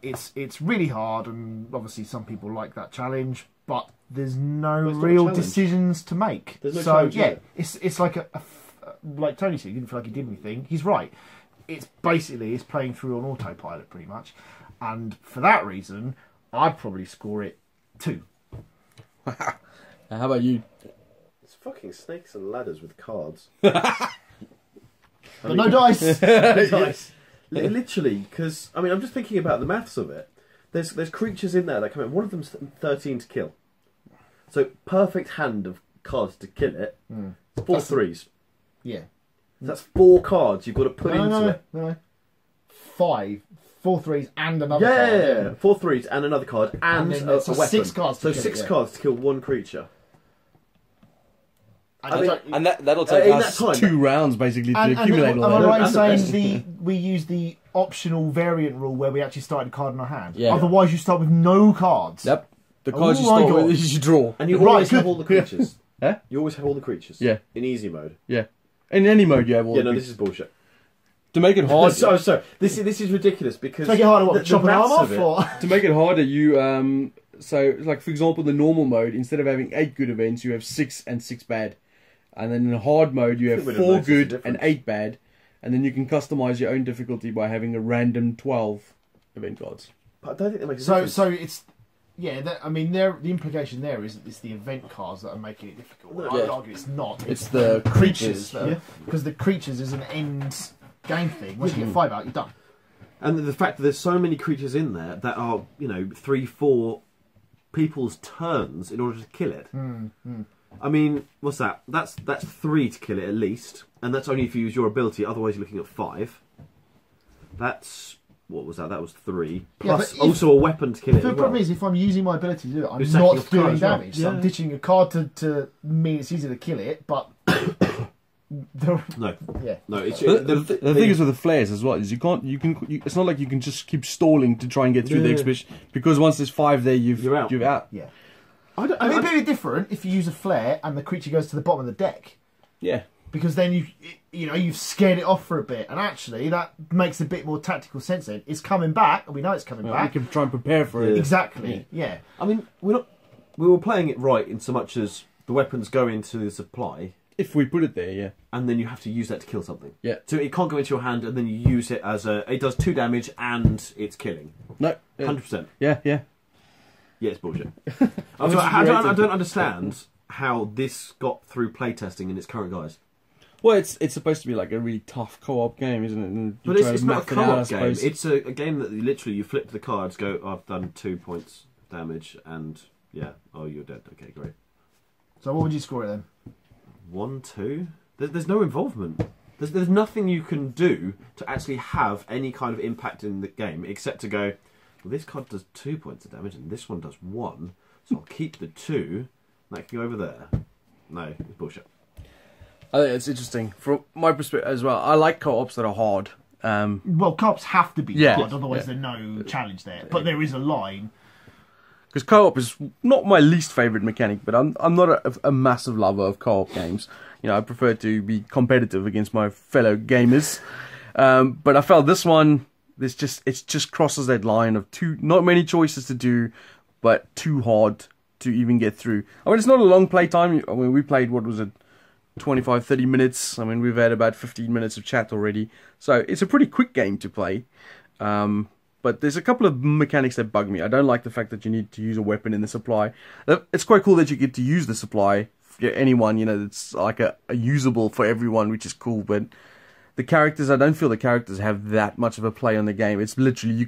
It's really hard, and obviously some people like that challenge, but there's no it's not a real challenge. decisions to make. There's no so challenge, yeah, is it's like like Tony said, he didn't feel like he did anything. He's right. It's basically playing through on autopilot pretty much, and for that reason, I'd probably score it 2. How about you? It's fucking snakes and ladders with cards. But no dice. No dice. Literally, because I mean, I'm just thinking about the maths of it. There's creatures in there that come in. One of them's 13 to kill. So perfect hand of cards to kill it. 4 threes. Yeah. That's 4 cards you've got to put into it. No. 5, 4 threes, and another Yeah, card. 4 threes and another card and then a so weapon. 6 cards to So kill it, 6 yeah. cards to kill 1 creature. And I mean, And that'll take in us that time- 2 rounds basically to accumulate am all I that. right in And the saying we use the optional variant rule where we actually start a card in our hand? Yeah. Otherwise, you start with no cards. Yep. The cards you Oh my start God. with is you draw. And you Right, always have good. all the creatures. Huh? You always have all the creatures. Yeah. In easy mode. Yeah. In any mode you have all Yeah, the no, this is bullshit. To make it hard, So this is ridiculous because To make it harder, what? the Chop an arm maths off? of it- Or? to make it harder, you so like for example, the normal mode, instead of having 8 good events, you have 6 and 6 bad, and then in the hard mode you I have think we'd have 4 noticed the good difference. and 8 bad, and then you can customize your own difficulty by having a random 12 event cards. But I don't think that makes a difference. So it's I mean, the implication there is that it's the event cards that are making it difficult. I would Yeah. argue it's not. It's the creatures. Because the creatures is an end game thing. Once you get 5 out, you're done. And the fact that there's so many creatures in there that are, 3, 4 people's turns in order to kill it. I mean, what's that? That's 3 to kill it at least, and that's only if you use your ability. Otherwise, you're looking at 5. That's what was that? That was 3 Yeah, plus but if- also a weapon to kill it. The as well. problem is, if I'm using my ability to do it, I'm You're sacking not off doing cards, right? damage. So I'm Yeah. ditching a card to mean it's easier to kill it, but No, yeah. no. It's The thing is with the flares as well is it's not like you can just keep stalling to try and get through the Yeah. exhibition, because once there's 5 there, You're out. You're out. Yeah. I don't, I mean, it'd be a bit different if you use a flare and the creature goes to the bottom of the deck, Yeah. because then you've scared it off for a bit, and actually that makes a bit more tactical sense. Then it's coming back, and we know it's coming We back. can try and prepare for it. Exactly. Yeah. I mean, we were playing it right in so much as the weapons go into the supply, If we put it there, yeah. and then you have to use that to kill something. Yeah. So it can't go into your hand, and then you use it as a. It does 2 damage, and it's killing. No. 100%. Yeah, yeah. Yeah, it's bullshit. I don't understand how this got through playtesting in its current guise. Well, it's supposed to be like a really tough co-op game, isn't it? And But it's not a math it out, I co-op game. suppose. It's a game that literally you flip the cards, go, I've done 2 points damage, and yeah, oh, you're dead. Okay, great. So what would you score it then? 1, 2. There's no involvement. There's nothing you can do to actually have any kind of impact in the game except to go, well, this card does 2 points of damage and this one does 1, so I'll keep the 2. That can go over there. No, it's bullshit. I think it's interesting from my perspective as well. I like co-ops that are hard. Well, co-ops have to be Yeah. hard, otherwise Yeah. there's no challenge there. But there is a line. Because co-op is not my least favourite mechanic, but I'm not a massive lover of co-op games. You know, I prefer to be competitive against my fellow gamers. But I felt this one, it just crosses that line of not many choices to do, but too hard to even get through. I mean, it's not a long play time. I mean, we played, what was it, 25, 30 minutes. I mean, we've had about 15 minutes of chat already. So it's a pretty quick game to play. But there's a couple of mechanics that bug me. I don't like the fact that you need to use a weapon in the supply. It's quite cool that you get to use the supply for anyone, you know, it's like a usable for everyone, which is cool. But the characters, I don't feel the characters have that much of a play on the game. It's literally,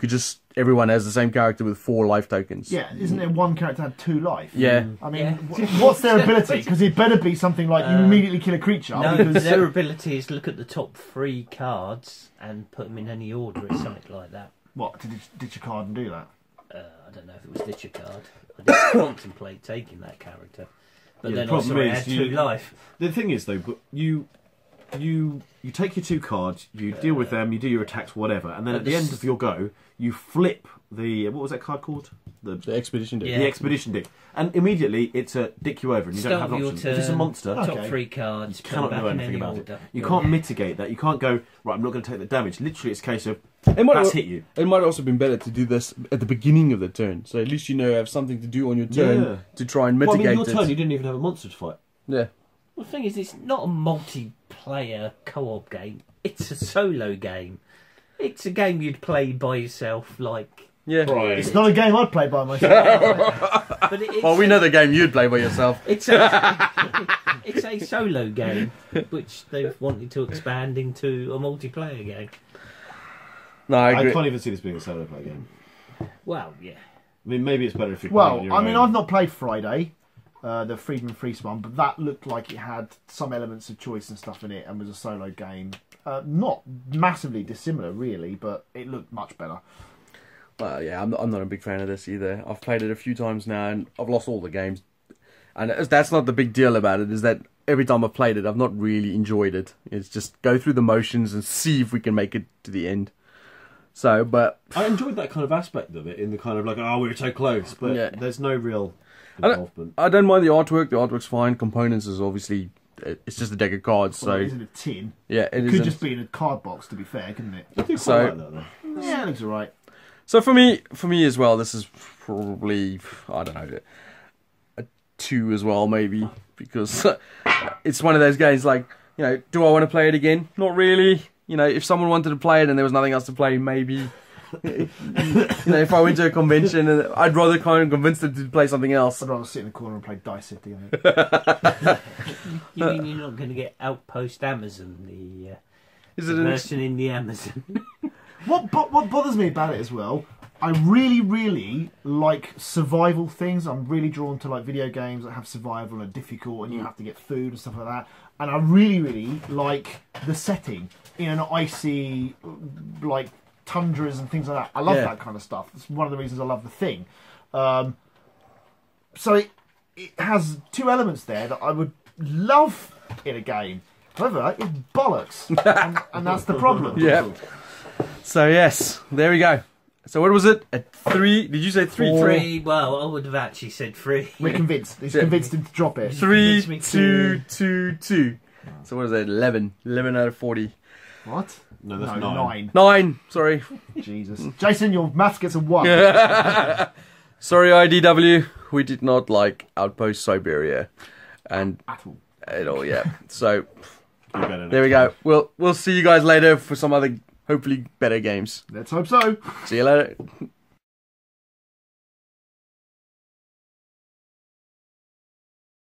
everyone has the same character with 4 life tokens. Yeah, isn't there one character had 2 life? Yeah. I mean, Yeah. what's their ability? Because it better be something like you immediately kill a creature. No, because their ability is look at the top 3 cards and put them in any order or something like that. What, to ditch a card and do that? I don't know if it was ditch a card. I didn't contemplate taking that character. But Yeah, then the I problem saw it is had 2 life. The thing is, though, but you take your 2 cards, you deal with them, you do your attacks, whatever, and then at the end of your go, you flip the what was that card called? The expedition deck. Yeah. The expedition deck, and immediately it's a dick you over, and you don't Start have an your option. If it's a turn. monster, Okay. Top 3 cards, you put them cannot back do in anything any about order. it. You can't mitigate that. You can't go, right, I'm not going to take the damage. Literally, it's a case of It might that's hit you. It might also been better to do this at the beginning of the turn, so at least you have something to do on your turn Yeah. to try and Well, I mitigate mean, your it. turn, you didn't even have a monster to fight. Yeah. Well, the thing is, it's not a multiplayer co-op game. It's a solo game. It's a game you'd play by yourself, like... Yeah. It's not a game I'd play by myself. But it's Well, we know the game you'd play by yourself. It's a, it's a solo game, which they've wanted to expand into a multiplayer game. No, I I agree. can't even see this being a solo play game. Well, yeah. I mean, maybe it's better if you. Well, I mean, I've not played Friday, the Freedom and Feast one, but that looked like it had some elements of choice and stuff in it and was a solo game. Not massively dissimilar, really, but it looked much better. Yeah, I'm not a big fan of this either. I've played it a few times now, and I've lost all the games. And that's not the big deal about it, is that every time I've played it, I've not really enjoyed it. It's just go through the motions and see if we can make it to the end. So, but... I enjoyed that kind of aspect of it, in the kind of like, oh, we were so close, but Yeah. there's no real involvement. I don't mind the artwork. The artwork's fine. Components is obviously... It's just a deck of cards, Well, so... it is in a tin. Yeah, It is could in- just be in a card box, to be fair, couldn't it? I do quite So- like that, though. Yeah, it looks alright. So for me as well, this is probably, I don't know, a 2 as well, maybe, because it's one of those games like, you know, do I want to play it again? Not really. You know, if someone wanted to play it and there was nothing else to play, maybe. You know, if I went to a convention, and I'd rather kind of convince them to play something else. I'd rather sit in the corner and play Dice City, I think. You mean you're not going to get Outpost Amazon, the Is it an version in the Amazon? What bothers me about it as well, I really, really like survival things. I'm really drawn to like video games that have survival and are difficult and you have to get food and stuff like that. And I really, really like the setting in an icy, like tundras and things like that. I love that kind of stuff. It's one of the reasons I love the thing. So it has 2 elements there that I would love in a game. However, it's bollocks, and that's the problem. Yeah. So yes, there we go. So what was it? At 3? Did you say 3? 3, well, I would have actually said 3. We're convinced. He's convinced him to drop it. 3, Convince me 2, 2, 2. So what is it? 11 out of 40. What? No, that's No, 9. 9. Sorry. Jesus. Jason, your math gets a 1. Sorry, IDW. We did not like Outpost Siberia, and At all. at all. Yeah. So Do better there we next go. We'll see you guys later for some other hopefully better games. Let's hope so. See you later.